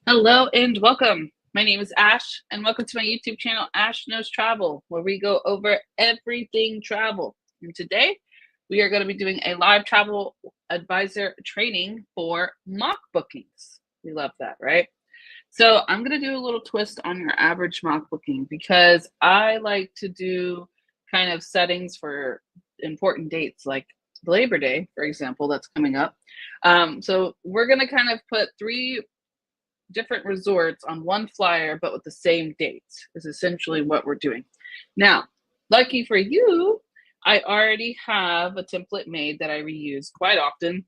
Hello and welcome. My name is Ash, and welcome to my YouTube channel, Ash Knows Travel, where we go over everything travel. And today, we are going to be doing a live travel advisor training for mock bookings. We love that, right? So I'm going to do a little twist on your average mock booking because I like to do kind of settings for important dates like Labor Day, for example, that's coming up. So we're going to kind of put three different resorts on one flyer, but with the same dates is essentially what we're doing. Now, lucky for you, I already have a template made that I reuse quite often.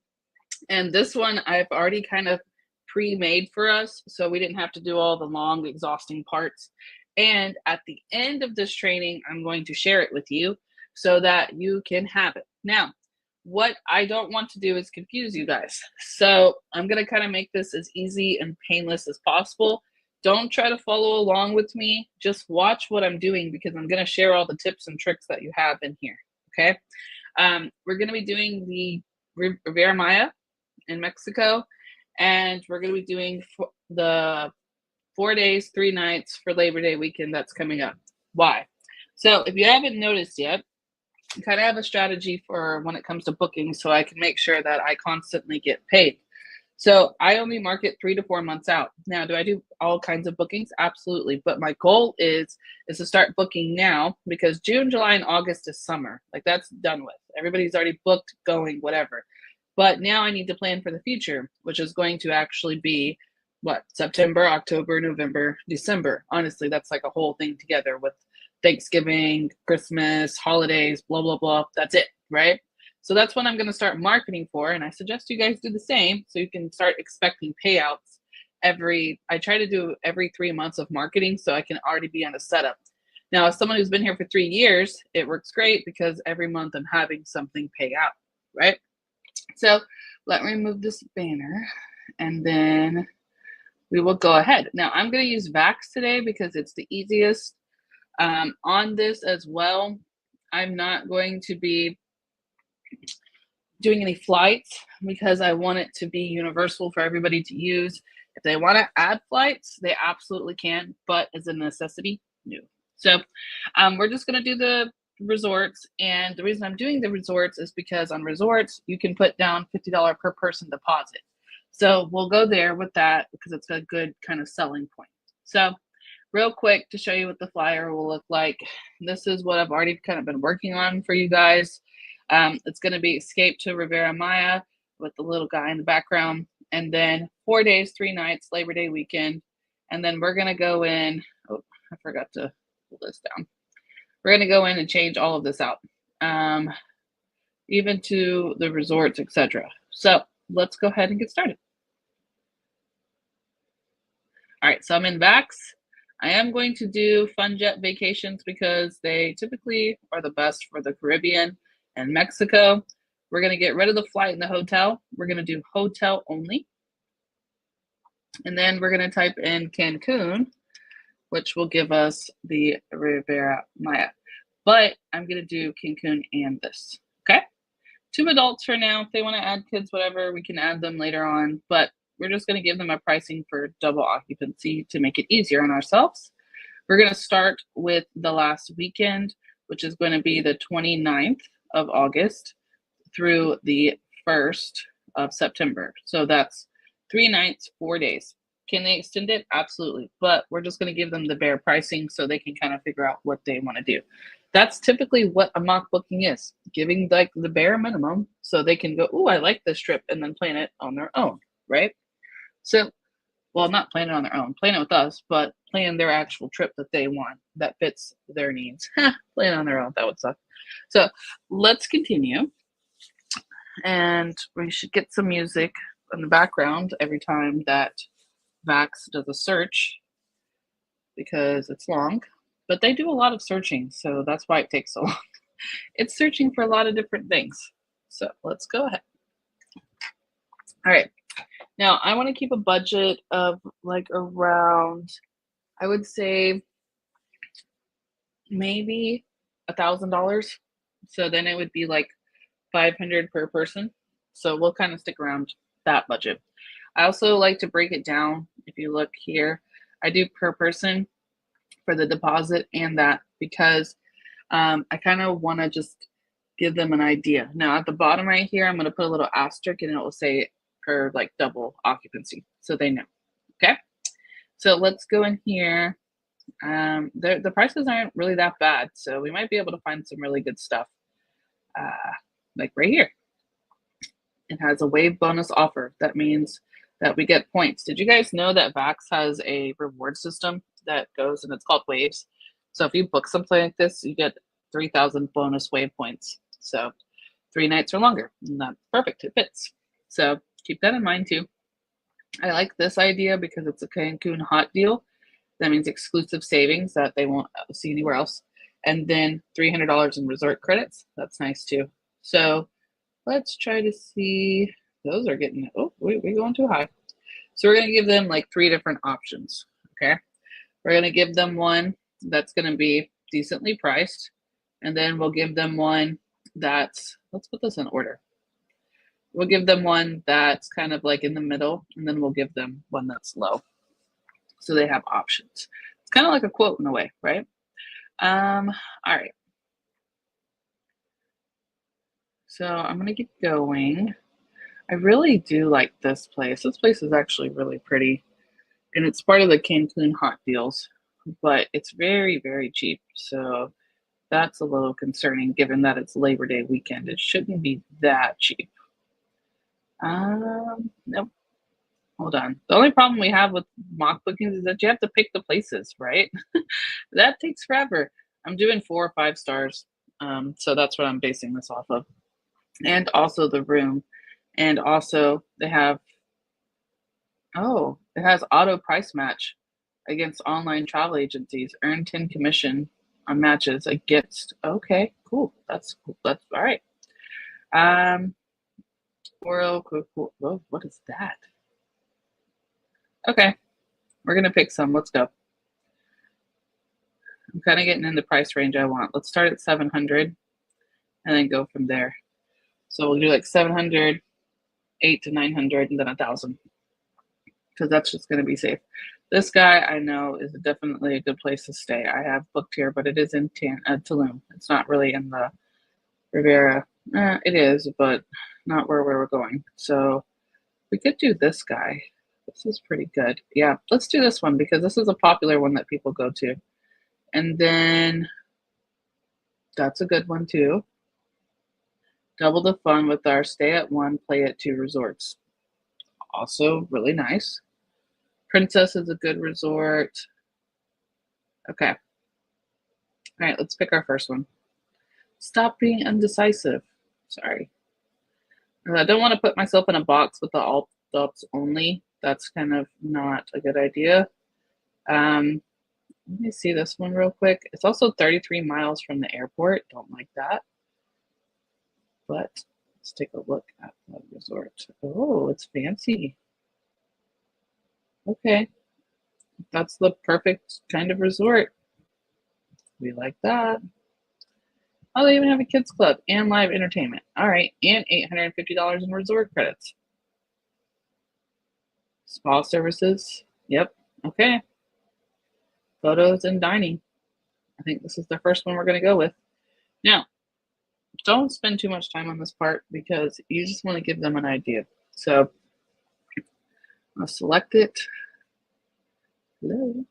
And this one I've already kind of pre-made for us, so we didn't have to do all the long, exhausting parts. And at the end of this training, I'm going to share it with you so that you can have it. Now, what I don't want to do is confuse you guys. So I'm going to kind of make this as easy and painless as possible. Don't try to follow along with me. Just watch what I'm doing because I'm going to share all the tips and tricks that you have in here. Okay. We're going to be doing the Riviera Maya in Mexico, and we're going to be doing the 4 days, 3 nights for Labor Day weekend that's coming up. Why? So if you haven't noticed yet, I kind of have a strategy for when it comes to booking so I can make sure that I constantly get paid. So I only market 3 to 4 months out. Now, do I do all kinds of bookings? Absolutely. But my goal is to start booking now because June, July, and August is summer. Like that's done with. Everybody's already booked, going, whatever. But now I need to plan for the future, which is going to actually be what? September, October, November, December. Honestly, that's like a whole thing together with Thanksgiving, Christmas, holidays, blah, blah, blah. That's it, right? So that's what I'm going to start marketing for. And I suggest you guys do the same so you can start expecting payouts I try to do every 3 months of marketing so I can already be on a setup. Now, as someone who's been here for 3 years, it works great because every month I'm having something pay out, right? So let me remove this banner and then we will go ahead. Now I'm going to use Vax today because it's the easiest. On this as well, I'm not going to be doing any flights because I want it to be universal for everybody to use. If they want to add flights, they absolutely can, but as a necessity, no. So we're just going to do the resorts. And the reason I'm doing the resorts is because on resorts, you can put down $50 per person deposit. So we'll go there with that because it's a good kind of selling point. So real quick to show you what the flyer will look like. This is what I've already kind of been working on for you guys. It's going to be Escape to Riviera Maya with the little guy in the background. And then 4 days, 3 nights, Labor Day weekend. And then we're going to go in. Oh, I forgot to pull this down. We're going to go in and change all of this out, even to the resorts, etc. So let's go ahead and get started. All right, so I'm in Vax. I am going to do Fun Jet vacations because they typically are the best for the Caribbean and Mexico. We're going to get rid of the flight and the hotel. We're going to do hotel only. And then we're going to type in Cancun, which will give us the Riviera Maya. But I'm going to do Cancun and this, okay? 2 adults for now. If they want to add kids, whatever, we can add them later on. But we're just going to give them a pricing for double occupancy to make it easier on ourselves. We're going to start with the last weekend, which is going to be the 29th of August through the 1st of September. So that's 3 nights, 4 days. Can they extend it? Absolutely. But we're just going to give them the bare pricing so they can kind of figure out what they want to do. That's typically what a mock booking is, giving like the bare minimum so they can go, oh, I like this trip, and then plan it on their own, right? So, well, not plan it on their own, plan it with us, but plan their actual trip that they want that fits their needs. Plan on their own, that would suck. So let's continue. And we should get some music in the background every time that Vax does a search because it's long, but they do a lot of searching, so that's why it takes so long. It's searching for a lot of different things. So let's go ahead. All right. Now, I want to keep a budget of like around, I would say, maybe $1,000. So then it would be like $500 per person. So we'll kind of stick around that budget. I also like to break it down. If you look here, I do per person for the deposit and that because I kind of want to just give them an idea. Now at the bottom right here, I'm going to put a little asterisk and it will say per like double occupancy so they know. Okay. So let's go in here. The prices aren't really that bad. So we might be able to find some really good stuff. Like right here. It has a wave bonus offer. That means that we get points. Did you guys know that Vax has a reward system that goes and it's called waves? So if you book something like this, you get 3,000 bonus wave points. So 3 nights or longer. And that's perfect. It fits. So keep that in mind too. I like this idea because it's a Cancun hot deal. That means exclusive savings that they won't see anywhere else. And then $300 in resort credits. That's nice too. So let's try to see. Those are getting, oh, we're going too high. So we're going to give them like 3 different options. Okay. We're going to give them one that's going to be decently priced. And then we'll give them one that's, let's put this in order. We'll give them one that's kind of like in the middle, and then we'll give them one that's low. So they have options. It's kind of like a quote in a way, right? All right. So I'm going to get going. I really do like this place. This place is actually really pretty. And it's part of the Cancun hot deals, but it's very, very cheap. So that's a little concerning given that it's Labor Day weekend. It shouldn't be that cheap. Nope. Hold on. The only problem we have with mock bookings is that you have to pick the places, right? That takes forever. I'm doing 4 or 5 stars. So that's what I'm basing this off of. And also the room. And also they have, oh, it has auto price match against online travel agencies. Earn 10 commission on matches against. Okay, cool. That's cool. That's all right. Cool. Whoa, what is that? Okay, we're gonna pick some. Let's go. I'm kind of getting in the price range I want. Let's start at 700 and then go from there. So we'll do like 700, 8 to 900, and then 1,000 because that's just going to be safe. This guy I know is definitely a good place to stay. I have booked here, but it is in Tulum. It's not really in the Riviera. It is, but not where we're going. So we could do this guy. This is pretty good. Yeah, let's do this one because this is a popular one that people go to. And then that's a good one too. Double the fun with our stay at 1, play at 2 resorts. Also really nice. Princess is a good resort. Okay. All right, let's pick our first one. Stop being undecisive. Sorry. I don't want to put myself in a box with the alts only. That's kind of not a good idea. Let me see this one real quick. It's also 33 miles from the airport. Don't like that. But let's take a look at the resort. Oh, it's fancy. Okay. That's the perfect kind of resort. We like that. Oh, they even have a kids club and live entertainment. All right, and $850 in resort credits. Spa services. Yep. Okay. Photos and dining. I think this is the first one we're going to go with. Now, don't spend too much time on this part because you just want to give them an idea. So I'll select it. Hello.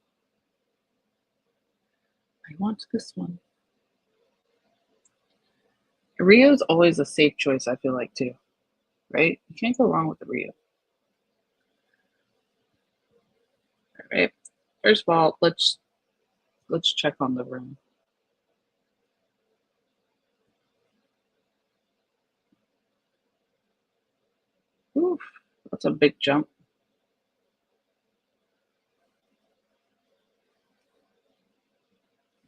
I want this one. Rio is always a safe choice, I feel like, too. Right? You can't go wrong with the Rio. All right. First of all, let's check on the room. Oof, that's a big jump.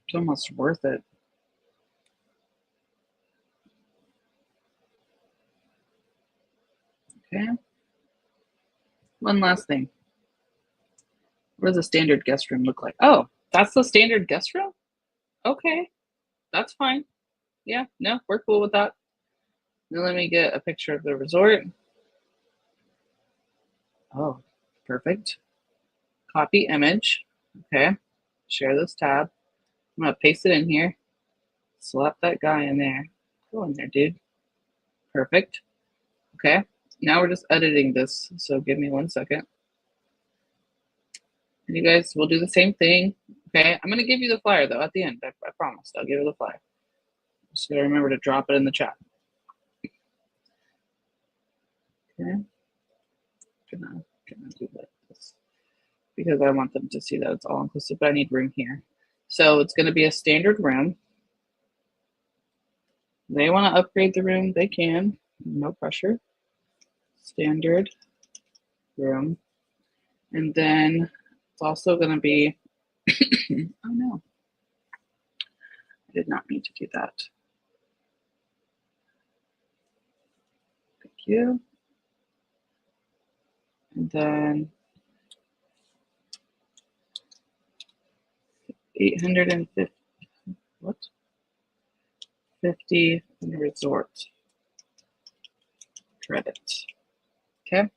It's almost worth it. Okay. One last thing. What does a standard guest room look like? Oh, that's the standard guest room? Okay, that's fine. Yeah, no, we're cool with that. Now let me get a picture of the resort. Oh, perfect. Copy image. Okay. Share this tab. I'm going to paste it in here. Slap that guy in there. Go in there, dude. Perfect. Okay. Now we're just editing this. So give me 1 second. And you guys will do the same thing. Okay. I'm going to give you the flyer though at the end. I promised I'll give you the flyer. Just got to remember to drop it in the chat. Okay. Gonna do this because I want them to see that it's all inclusive, but I need room here. So it's going to be a standard room. They want to upgrade the room, they can, no pressure. Standard room. And then it's also going to be, oh no, I did not mean to do that. Thank you. And then 850, what? 50 resort credits. Okay.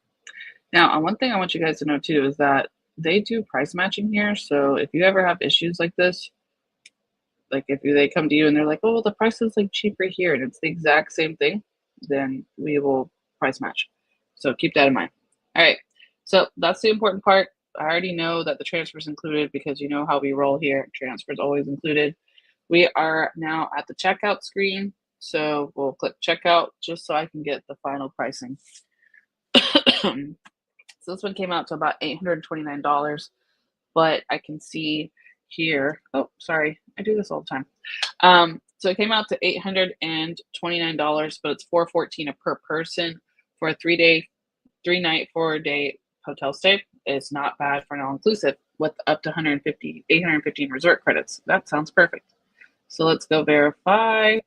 Now, one thing I want you guys to know too is that they do price matching here. So if you ever have issues like this, like if they come to you and they're like, oh, the price is like cheaper here and it's the exact same thing, then we will price match. So keep that in mind. All right. So that's the important part. I already know that the transfer is included because you know how we roll here. Transfer is always included. We are now at the checkout screen. So we'll click checkout just so I can get the final pricing. So this one came out to about $829, but I can see here, oh, sorry, I do this all the time. So it came out to $829, but it's $414 per person for a 3-night, 4-day hotel stay. It's not bad for an all-inclusive with up to 815 resort credits. That sounds perfect. So let's go verify.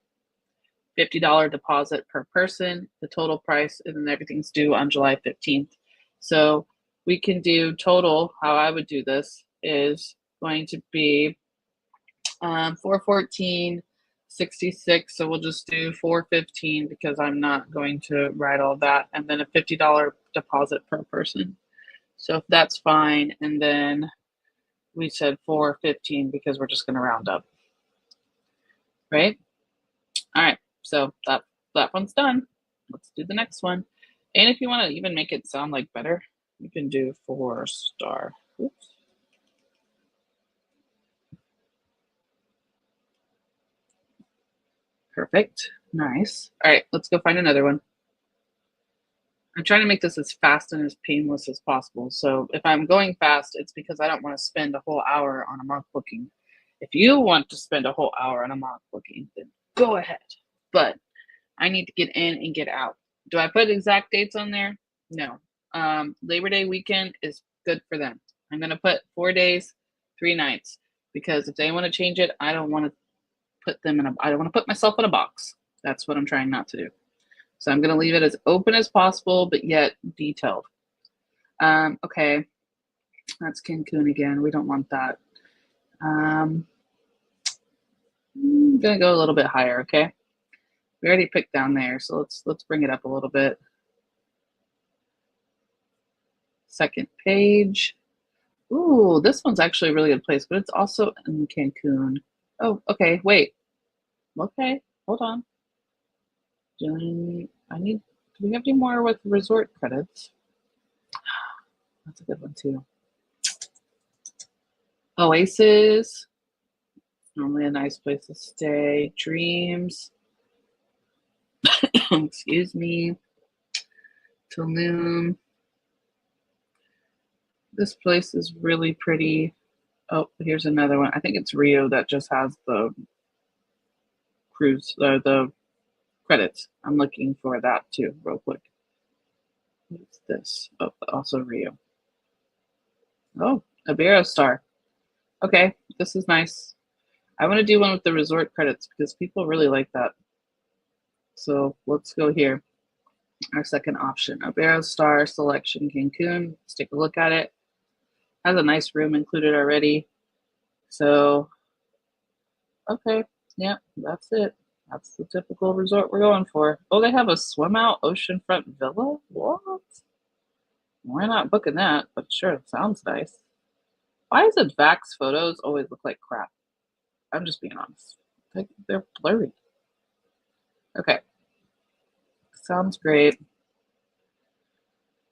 $50 deposit per person, the total price, and then everything's due on July 15th. So we can do total, how I would do this is going to be 414.66. So we'll just do 415 because I'm not going to write all that. And then a $50 deposit per person. So if that's fine. And then we said 415 because we're just going to round up. Right? All right. So that one's done. Let's do the next one. And if you want to even make it sound like better, you can do 4-star. Oops. Perfect. Nice. All right, let's go find another one. I'm trying to make this as fast and as painless as possible. So if I'm going fast, it's because I don't want to spend a whole hour on a mock booking. If you want to spend a whole hour on a mock booking, then go ahead. But I need to get in and get out. Do I put exact dates on there? No. Labor Day weekend is good for them. I'm going to put 4 days, 3 nights, because if they want to change it, I don't want to put them in I don't want to put myself in a box. That's what I'm trying not to do. So I'm going to leave it as open as possible, but yet detailed. Okay. That's Cancun again. We don't want that. I'm going to go a little bit higher. Okay. We already picked down there, so let's bring it up a little bit. Second page. Ooh, this one's actually a really good place, but it's also in Cancun. Oh, okay, wait. Okay, hold on. Do we have any more with resort credits? That's a good one too. Oasis. Normally a nice place to stay. Dreams. Excuse me. Tulum. This place is really pretty. Oh, here's another one. I think it's Rio that just has the cruise, the credits. I'm looking for that too, real quick. What's this? Oh, also Rio. Oh, Iberostar. Okay, this is nice. I want to do one with the resort credits because people really like that. So let's go here. Our second option, Iberostar Selection Cancun. Let's take a look at it. Has a nice room included already. So, okay, yeah, that's it. That's the typical resort we're going for. Oh, they have a swim out oceanfront villa? What? We're not booking that, but sure, it sounds nice. Why is it Vax photos always look like crap? I'm just being honest. They're blurry. Okay. Sounds great.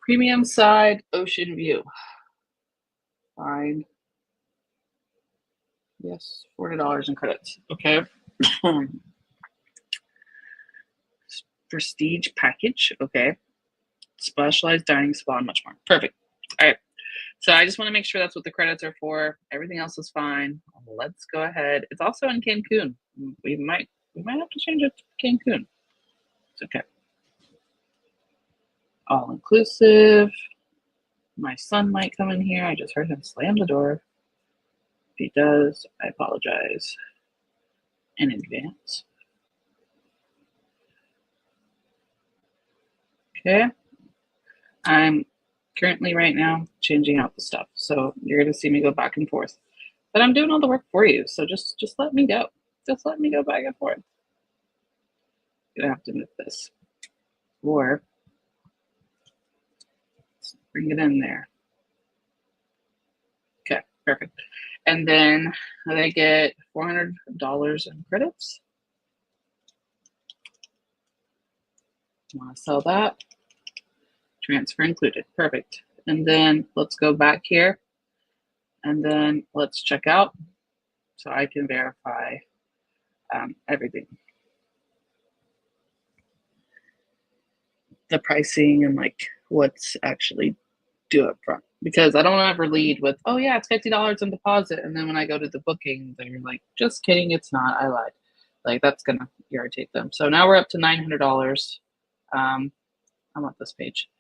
Premium side, ocean view. Fine. Yes, $40 in credits. Okay. Prestige package. Okay. Specialized dining spa and much more. Perfect. All right. So I just want to make sure that's what the credits are for. Everything else is fine. Let's go ahead. It's also in Cancun. We might have to change it to Cancun. It's okay. All inclusive. My son might come in here. I just heard him slam the door. If he does, I apologize in advance. Okay. I'm currently right now changing out the stuff. So you're going to see me go back and forth. But I'm doing all the work for you. So just let me go. Just let me go back and forth. You're going to have to move this. Or let's bring it in there. Okay, perfect. And then they get $400 in credits. Want to sell that? Transfer included. Perfect. And then let's go back here. And then let's check out so I can verify everything. The pricing and like what's actually due up front. Because I don't ever lead with, oh yeah, it's $50 in deposit. And then when I go to the booking, they're like, just kidding, it's not. I lied. Like that's going to irritate them. So now we're up to $900. I want this page.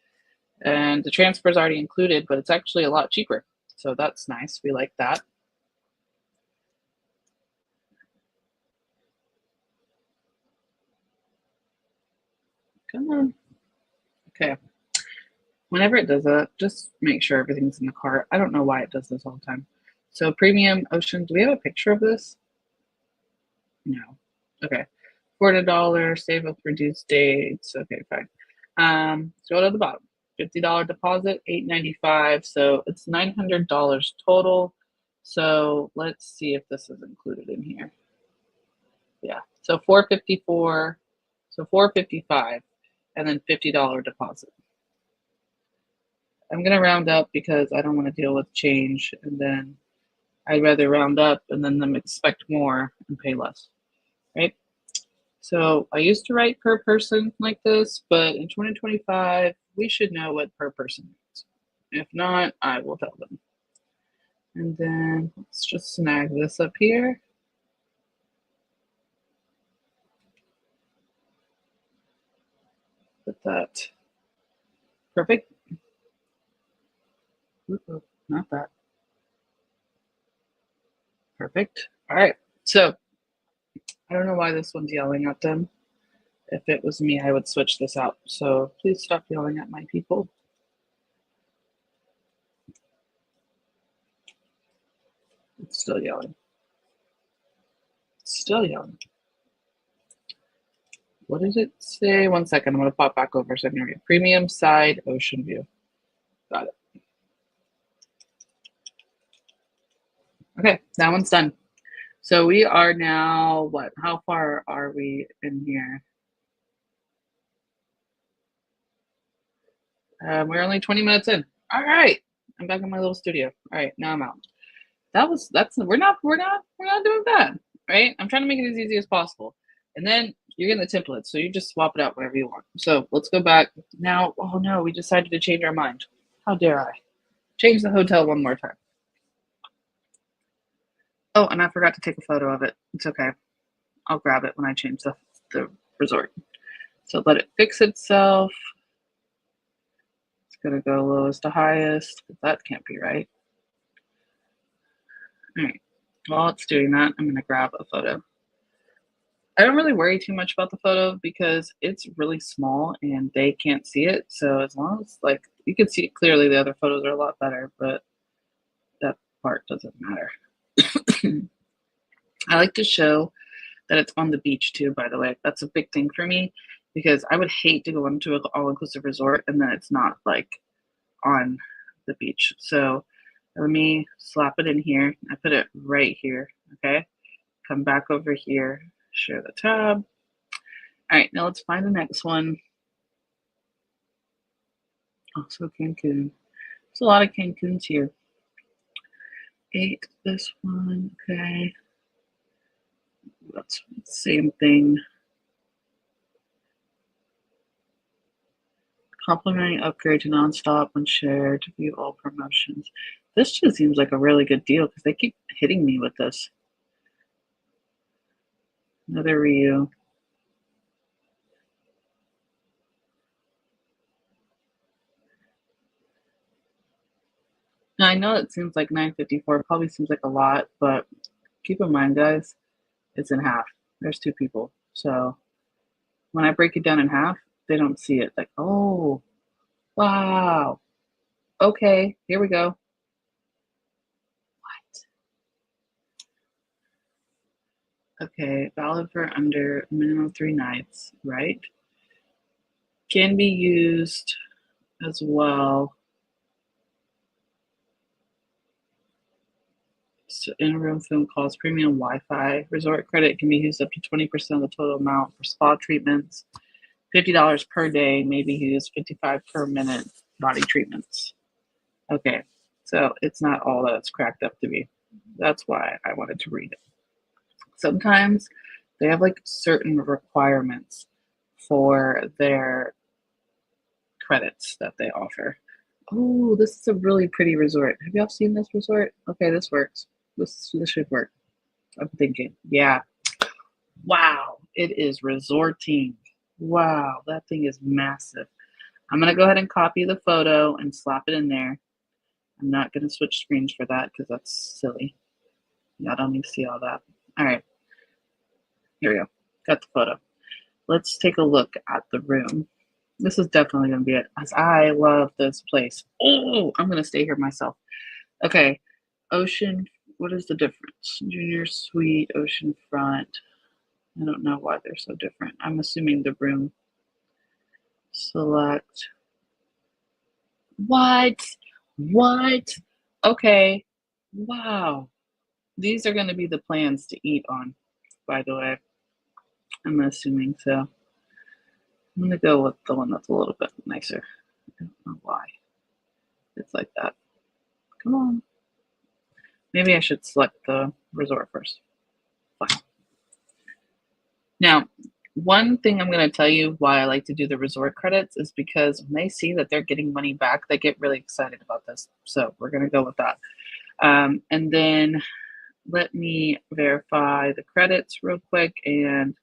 And the transfer is already included, but it's actually a lot cheaper. So that's nice. We like that. Come on. Okay. Whenever it does that, just make sure everything's in the cart. I don't know why it does this all the time. So premium ocean, do we have a picture of this? No. Okay. $40, save with reduced dates. Okay, fine. Go to the bottom. $50 deposit, $895. So it's $900 total. So let's see if this is included in here. Yeah. So $454. So $455, and then $50 deposit. I'm gonna round up because I don't want to deal with change, and then I'd rather round up and then them expect more and pay less, right? So I used to write per person like this, but in 2025, we should know what per person means. If not, I will tell them. And then let's just snag this up here. Put that. Perfect. Ooh, not that. Perfect. All right. So I don't know why this one's yelling at them. If it was me, I would switch this out. So please stop yelling at my people. It's still yelling. It's still yelling. What did it say? 1 second. I'm going to pop back over so I can read. Premium side ocean view. Got it. Okay, that one's done. So we are now, what? How far are we in here? We're only 20 minutes in. All right, I'm back in my little studio. All right, now I'm out. We're not doing bad, right? I'm trying to make it as easy as possible. And then you're getting the template, so you just swap it out wherever you want. So let's go back now. Oh no, we decided to change our mind. How dare I? Change the hotel one more time. Oh, and I forgot to take a photo of it. It's okay. I'll grab it when I change the resort. So let it fix itself. It's gonna go lowest to highest. That can't be right. All right. While it's doing that, I'm gonna grab a photo. I don't really worry too much about the photo because it's really small and they can't see it. So as long as like you can see it clearly, the other photos are a lot better, but that part doesn't matter. I like to show that it's on the beach too, by the way. That's a big thing for me because I would hate to go into an all-inclusive resort and then it's not like on the beach. So let me slap it in here. I put it right here. Okay. Come back over here, share the tab. All right, now let's find the next one. Also Cancun. There's a lot of Cancuns here. 8, this one, okay. That's the same thing. Complimentary upgrade to nonstop when shared to view all promotions. This just seems like a really good deal because they keep hitting me with this. Another Ryu. Now I know it seems like $9.54, probably seems like a lot, but keep in mind, guys, it's in half. There's 2 people. So when I break it down in half, they don't see it. Like, oh, wow. Okay, here we go. What? Okay, valid for under minimum 3 nights, right? Can be used as well. So in-room film calls, premium Wi-Fi. Resort credit can be used up to 20% of the total amount for spa treatments. $50 per day, maybe used 55 per minute body treatments. Okay, so it's not all that it's cracked up to be. That's why I wanted to read it. Sometimes they have like certain requirements for their credits that they offer. Oh, this is a really pretty resort. Have y'all seen this resort? Okay, this works. This should work. I'm thinking. Yeah. Wow, it is resorting. Wow, that thing is massive. I'm going to go ahead and copy the photo and slap it in there. I'm not going to switch screens for that because that's silly. Yeah, I don't need to see all that. All right. Here we go. Got the photo. Let's take a look at the room. This is definitely going to be it. As I love this place. Oh, I'm going to stay here myself. Okay. Ocean. What is the difference? Junior suite, ocean front. I don't know why they're so different. I'm assuming the room. Select. What? What? Okay. Wow. These are going to be the plans to eat on, by the way. I'm assuming so. I'm going to go with the one that's a little bit nicer. I don't know why it's like that. Come on. Maybe I should select the resort first. Fine. Now, one thing I'm going to tell you why I like to do the resort credits is because when they see that they're getting money back, they get really excited about this. So we're going to go with that. And then let me verify the credits real quick and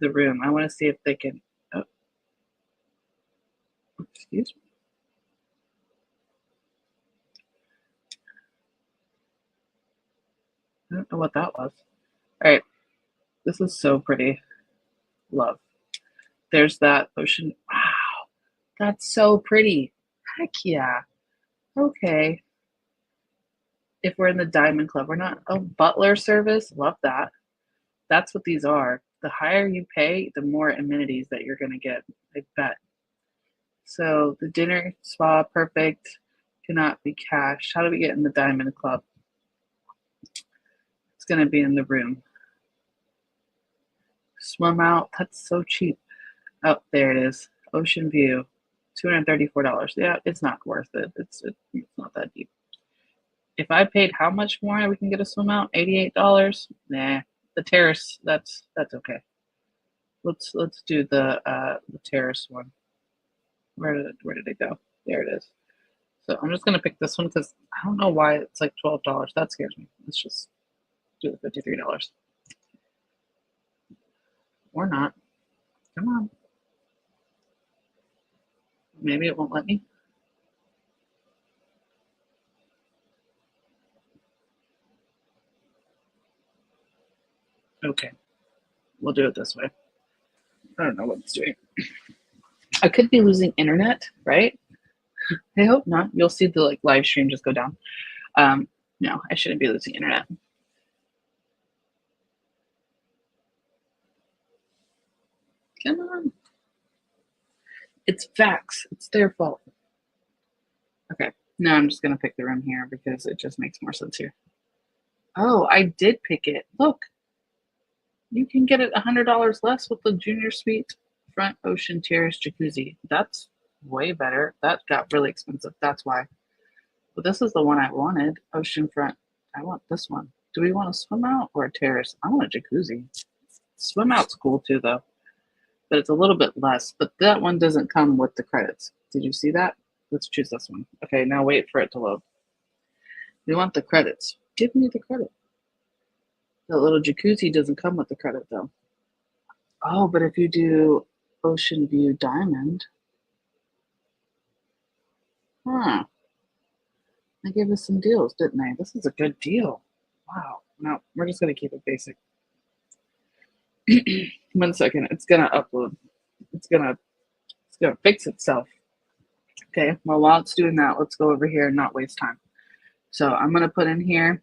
the room. I want to see if they can. Oh, excuse me. I don't know what that was. All right. This is so pretty. Love. There's that ocean. Wow. That's so pretty. Heck yeah. Okay. If we're in the Diamond Club, we're not. Oh, butler service. Love that. That's what these are. The higher you pay, the more amenities that you're going to get. I bet. So the dinner spa, perfect. Cannot be cashed. How do we get in the Diamond Club? It's going to be in the room. Swim out. That's so cheap. Oh, there it is. Ocean view. $234. Yeah, it's not worth it. It's not that deep. If I paid how much more we can get a swim out? $88? Nah. The terrace, that's okay. Let's do the terrace one. Where did it go? There it is. So I'm just gonna pick this one because I don't know why it's like $12. That scares me. Let's just do the $53. Or not. Come on. Maybe it won't let me. Okay. We'll do it this way. I don't know what it's doing. I could be losing internet, right? I hope not. You'll see the like live stream just go down. No, I shouldn't be losing internet. Come on. It's facts. It's their fault. Okay. No, I'm just going to pick the room here because it just makes more sense here. Oh, I did pick it. Look, you can get it $100 less with the Junior Suite Front Ocean Terrace Jacuzzi. That's way better. That got really expensive. That's why. But this is the one I wanted. Oceanfront. I want this one. Do we want a swim out or a terrace? I want a jacuzzi. Swim out's cool too, though. But it's a little bit less. But that one doesn't come with the credits. Did you see that? Let's choose this one. Okay, now wait for it to load. We want the credits. Give me the credit. That little jacuzzi doesn't come with the credit, though. Oh, but if you do Ocean View Diamond. Huh. They gave us some deals, didn't they? This is a good deal. Wow. No, we're just going to keep it basic. 1 second. It's going to upload. It's going to fix itself. Okay. Well, while it's doing that, let's go over here and not waste time. So I'm going to put in here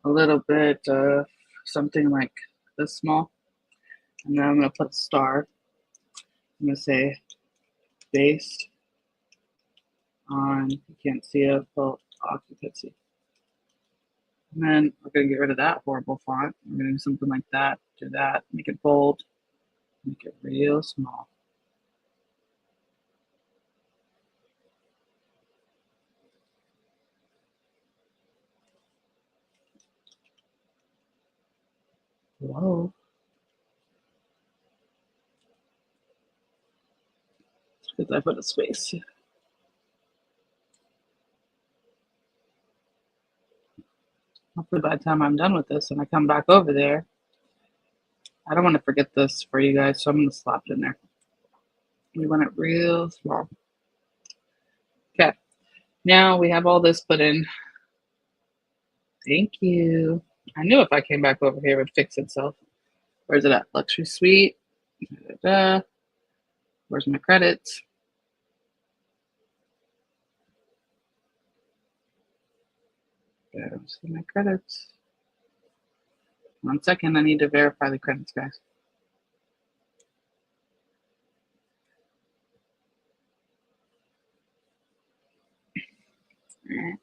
a little bit of something like this small. And then I'm going to put a star. I'm going to say based on, you can't see it, but occupancy. And then we're going to get rid of that horrible font. We're going to do something like that. Do that. Make it bold. Make it real small. Whoa. Because I put a space. Hopefully by the time I'm done with this and I come back over there, I don't want to forget this for you guys, so I'm going to slap it in there. We want it real small. Okay. Now we have all this put in. Thank you. I knew if I came back over here, it would fix itself. Where's it at? Luxury suite. Da-da-da. Where's my credits? Don't see my credits. 1 second, I need to verify the credits, guys. All right.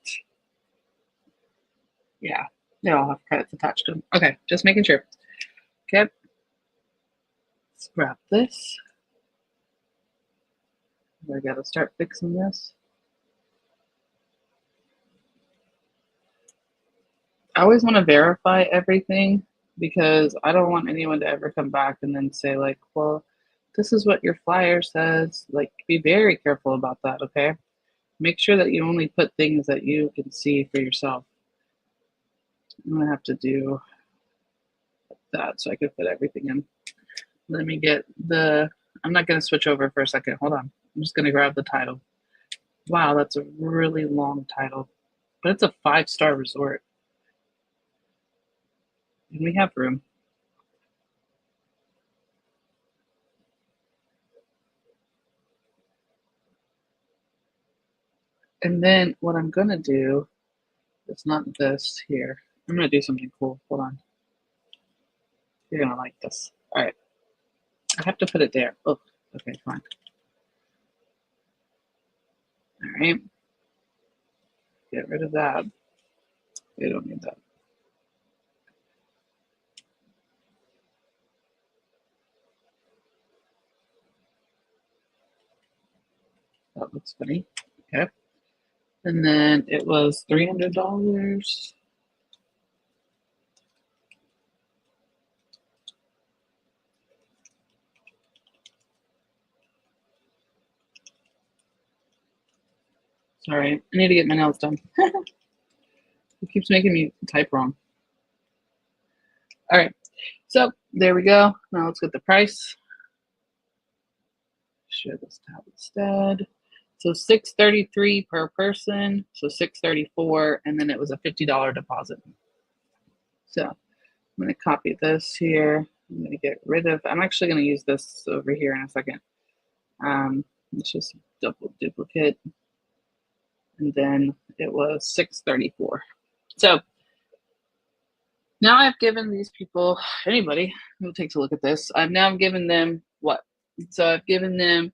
Yeah, they all have credits attached to them. Okay, just making sure. Okay. Let's grab this. I gotta start fixing this. I always want to verify everything because I don't want anyone to ever come back and then say like, well, this is what your flyer says. Like, be very careful about that, okay? Make sure that you only put things that you can see for yourself. I'm gonna have to do that so I can put everything in. Let me get the, I'm not gonna switch over for a second. Hold on. I'm just gonna grab the title. Wow, that's a really long title, but it's a 5-star resort. And we have room. And then what I'm gonna do, it's not this here. I'm gonna do something cool. Hold on. You're gonna like this. All right. I have to put it there. Oh, okay, fine. All right. Get rid of that. We don't need that. That looks funny. Okay. And then it was $300. Sorry, I need to get my nails done. It keeps making me type wrong. All right, so there we go. Now let's get the price. Share this tab instead. So $633 per person. So $634, and then it was a $50 deposit. So I'm going to copy this here. I'm going to get rid of. I'm actually going to use this over here in a second. Let's just double duplicate. And then it was $634. So now I've given these people, anybody who takes a look at this, I've now given them what? So I've given them,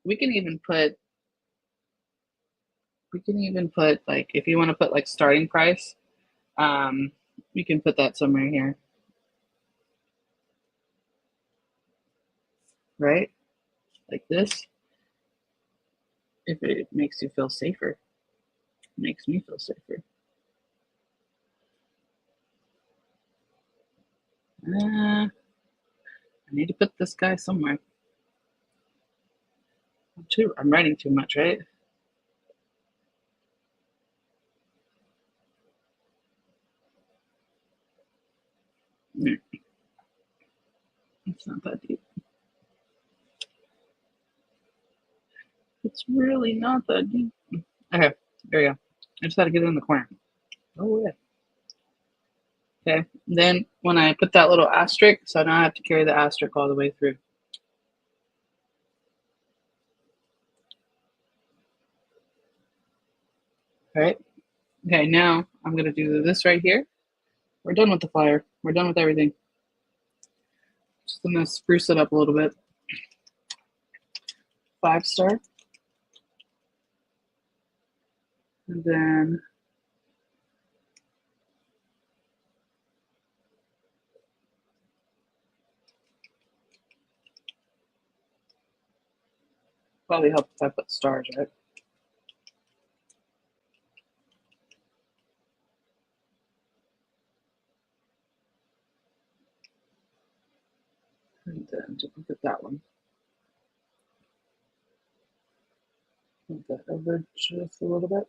we can even put We can even put like, if you want to put like starting price, you can put that somewhere here, right? Like this. If it makes you feel safer, it makes me feel safer. I need to put this guy somewhere. I'm writing too much, right? It's not that deep. It's really not that deep. Okay, there you go. I just had to get it in the corner. Oh yeah. Okay, then when I put that little asterisk, so now I have to carry the asterisk all the way through. All right. Okay, now I'm gonna do this right here. We're done with the flyer. We're done with everything. Just gonna spruce it up a little bit. 5-star. And then probably help if I put stars, right? And then duplicate that one. Move that over just a little bit.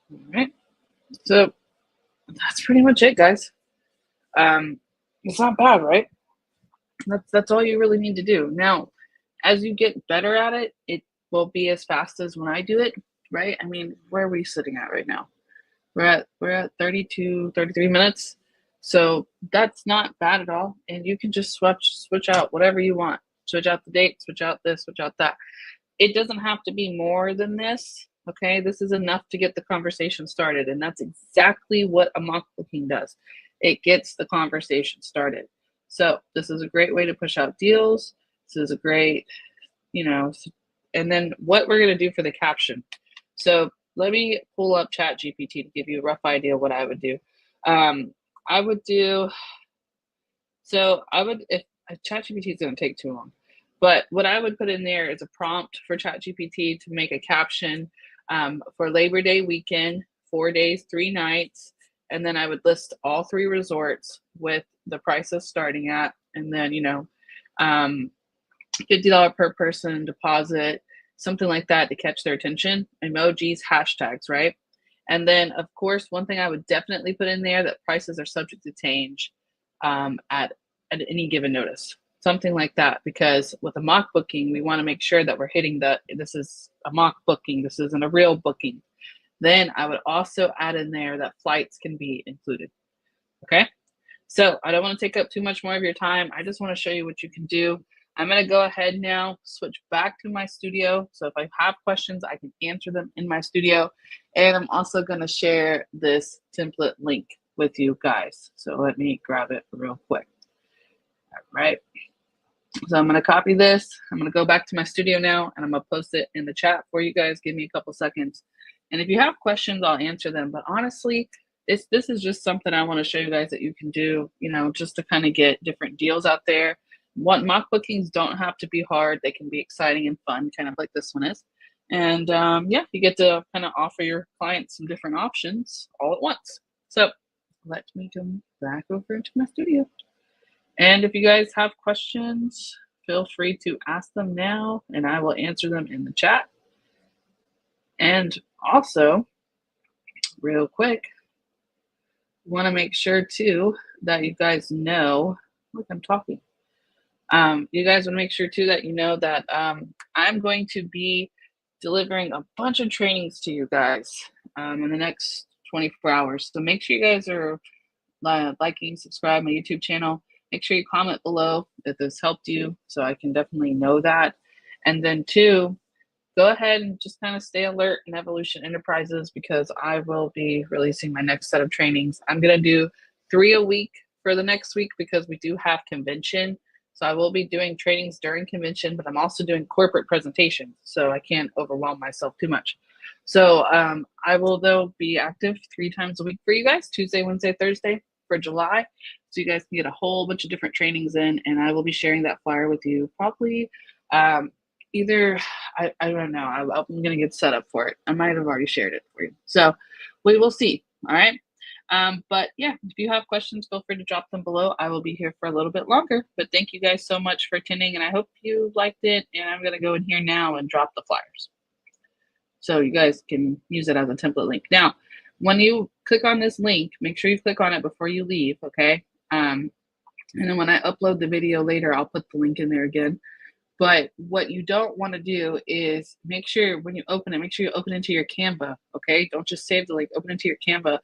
All right. So that's pretty much it, guys. It's not bad, right? That's all you really need to do. Now, as you get better at it, it won't be as fast as when I do it, right? I mean, where are we sitting at right now? We're at 32, 33 minutes. So that's not bad at all. And you can just switch out whatever you want. Switch out the date, switch out this, switch out that. It doesn't have to be more than this. Okay, this is enough to get the conversation started. And that's exactly what a mock booking does. It gets the conversation started. So this is a great way to push out deals. This is a great, and then what we're going to do for the caption. So let me pull up ChatGPT to give you a rough idea of what I would do. I would do, if ChatGPT is going to take too long, but what I would put in there is a prompt for ChatGPT to make a caption for Labor Day weekend, 4 days, 3 nights. And then I would list all 3 resorts with the prices starting at, and then, $50 per person deposit, something like that to catch their attention, emojis, hashtags, right? And then, of course, one thing I would definitely put in there, that prices are subject to change at any given notice, something like that, because with a mock booking, we want to make sure that we're hitting this is a mock booking, this isn't a real booking. Then I would also add in there that flights can be included. Okay, so I don't want to take up too much more of your time. I just want to show you what you can do. I'm going to go ahead now, switch back to my studio. So if I have questions, I can answer them in my studio. And I'm also going to share this template link with you guys. So let me grab it real quick. All right. So I'm going to copy this. I'm going to go back to my studio now, and I'm going to post it in the chat for you guys. Give me a couple seconds. And if you have questions, I'll answer them. But honestly, this is just something I want to show you guys that you can do, just to kind of get different deals out there. Mock bookings don't have to be hard. They can be exciting and fun, kind of like this one is. And yeah, you get to kind of offer your clients some different options all at once. So let me come back over into my studio. And if you guys have questions, feel free to ask them now, and I will answer them in the chat. And also, real quick, want to make sure too that you guys know, look, I'm talking. You guys want to make sure too that you know that I'm going to be delivering a bunch of trainings to you guys in the next 24 hours. So make sure you guys are liking, subscribe my YouTube channel. Make sure you comment below if this helped you, so I can definitely know that. And then 2, go ahead and just kind of stay alert in Evolution Enterprises, because I will be releasing my next set of trainings. I'm going to do 3 a week for the next week because we do have convention. So I will be doing trainings during convention, but I'm also doing corporate presentations, so I can't overwhelm myself too much. So I will, though, be active 3 times a week for you guys, Tuesday, Wednesday, Thursday for July. So you guys can get a whole bunch of different trainings in, and I will be sharing that flyer with you probably either, I don't know, I'm going to get set up for it. I might have already shared it for you. So we will see. All right. But yeah, if you have questions, feel free to drop them below. I will be here for a little bit longer, but thank you guys so much for attending, and I hope you liked it. And I'm going to go in here now and drop the flyers, so you guys can use it as a template link. Now, when you click on this link, make sure you click on it before you leave, okay? And then when I upload the video later, I'll put the link in there again. But what you don't want to do is make sure when you open it, make sure you open into your Canva, okay? Don't just save the link, open into your Canva,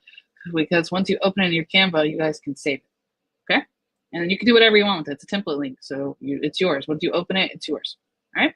because once you open it in your Canva, you guys can save it, okay? And then you can do whatever you want with it. It's a template link, so it's yours. Once you open it, it's yours, all right?